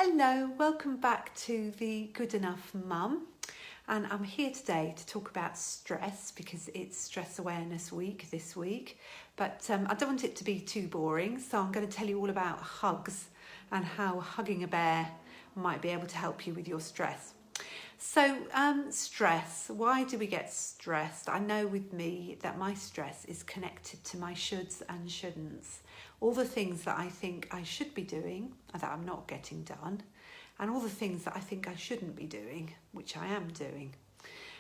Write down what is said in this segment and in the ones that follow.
Hello, welcome back to the Good Enough Mum, and I'm here today to talk about stress because it's Stress Awareness Week this week, but I don't want it to be too boring, so I'm going to tell you all about hugs and how hugging a bear might be able to help you with your stress. So stress, why do we get stressed? I know with me that my stress is connected to my shoulds and shouldn'ts. All the things that I think I should be doing and that I'm not getting done, and all the things that I think I shouldn't be doing, which I am doing.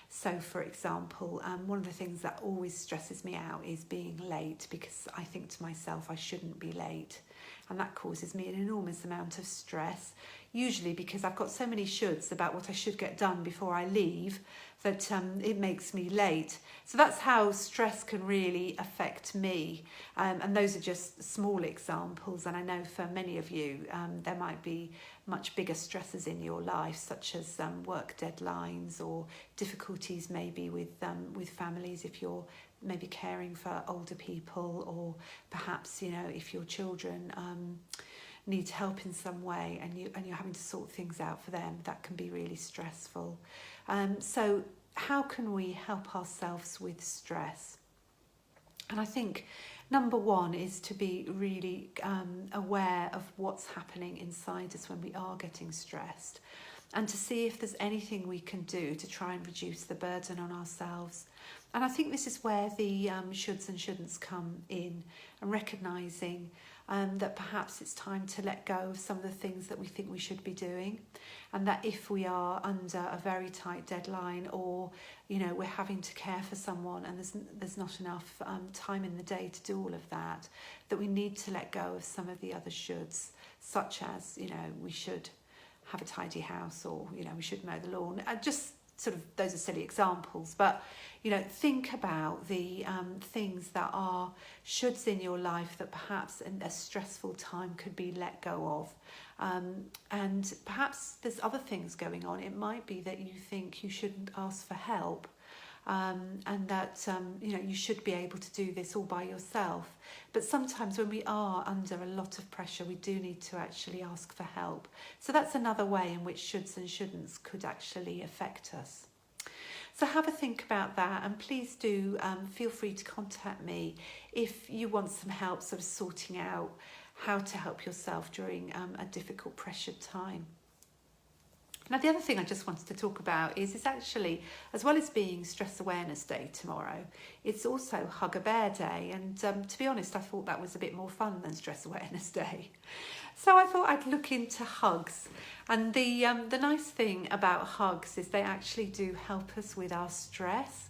So for example, one of the things that always stresses me out is being late, because I think to myself I shouldn't be late. And that causes me an enormous amount of stress, usually because I've got so many shoulds about what I should get done before I leave that it makes me late. So that's how stress can really affect me. And those are just small examples. And I know for many of you, there might be much bigger stresses in your life, such as work deadlines or difficulties maybe with families if you're maybe caring for older people, or perhaps, if your children need help in some way and you're having to sort things out for them, that can be really stressful. So how can we help ourselves with stress? And I think number one is to be really aware of what's happening inside us when we are getting stressed, and to see if there's anything we can do to try and reduce the burden on ourselves. And I think this is where the shoulds and shouldn'ts come in, and recognising that perhaps it's time to let go of some of the things that we think we should be doing, and that if we are under a very tight deadline, or we're having to care for someone and there's not enough time in the day to do all of that, that we need to let go of some of the other shoulds, such as we should have a tidy house, or we should mow the lawn. Just sort of, those are silly examples, but think about the things that are shoulds in your life that perhaps in a stressful time could be let go of, and perhaps there's other things going on. It might be that you think you shouldn't ask for help, and that you should be able to do this all by yourself. But sometimes when we are under a lot of pressure, we do need to actually ask for help. So that's another way in which shoulds and shouldn'ts could actually affect us. So have a think about that, and please do feel free to contact me if you want some help sort of sorting out how to help yourself during a difficult, pressured time. Now, the other thing I just wanted to talk about is actually, as well as being Stress Awareness Day tomorrow, it's also Hug a Bear Day. And to be honest, I thought that was a bit more fun than Stress Awareness Day. So I thought I'd look into hugs. And the nice thing about hugs is they actually do help us with our stress.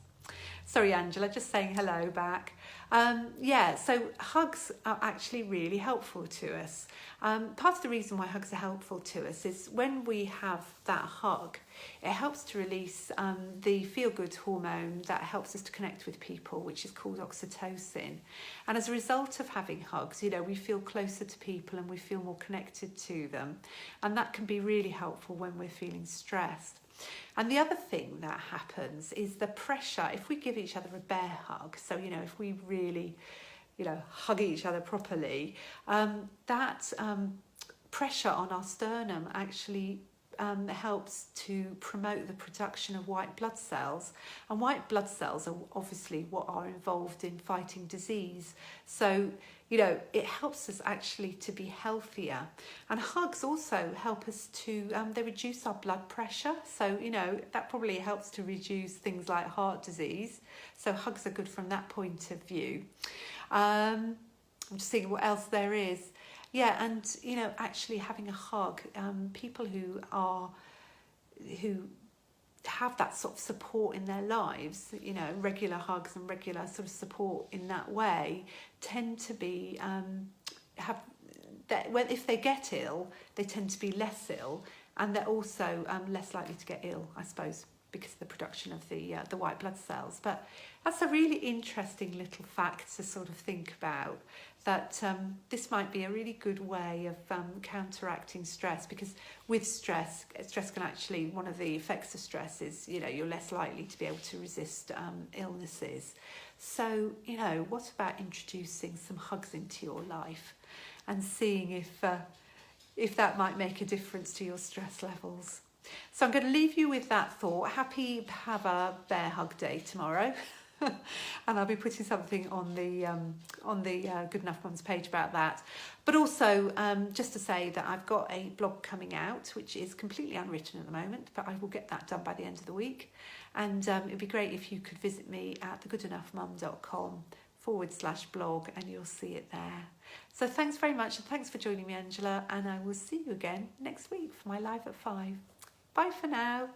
Sorry, Angela, just saying hello back. So hugs are actually really helpful to us. Part of the reason why hugs are helpful to us is when we have that hug, it helps to release the feel-good hormone that helps us to connect with people, which is called oxytocin. And as a result of having hugs, we feel closer to people and we feel more connected to them. And that can be really helpful when we're feeling stressed. And the other thing that happens is the pressure. If we give each other a bear hug, so if we really hug each other properly, that pressure on our sternum actually helps to promote the production of white blood cells. And white blood cells are obviously what are involved in fighting disease. So it helps us actually to be healthier. And hugs also help us to, they reduce our blood pressure. So, that probably helps to reduce things like heart disease. So hugs are good from that point of view. I'm just thinking what else there is. Yeah, and, actually having a hug, people who have that sort of support in their lives, regular hugs and regular sort of support in that way, tend to be if they get ill, they tend to be less ill, and they're also less likely to get ill, I suppose, because of the production of the white blood cells. But that's a really interesting little fact to sort of think about, that this might be a really good way of counteracting stress, because with stress can actually, one of the effects of stress is, you're less likely to be able to resist illnesses. So, what about introducing some hugs into your life and seeing if if that might make a difference to your stress levels. So I'm going to leave you with that thought. Happy Have a Bear Hug Day tomorrow. And I'll be putting something on the Good Enough Mums page about that. But also, just to say that I've got a blog coming out, which is completely unwritten at the moment, but I will get that done by the end of the week. And it'd be great if you could visit me at thegoodenoughmum.com/blog, and you'll see it there. So thanks very much, and thanks for joining me, Angela, and I will see you again next week for my Live at 5. Bye for now.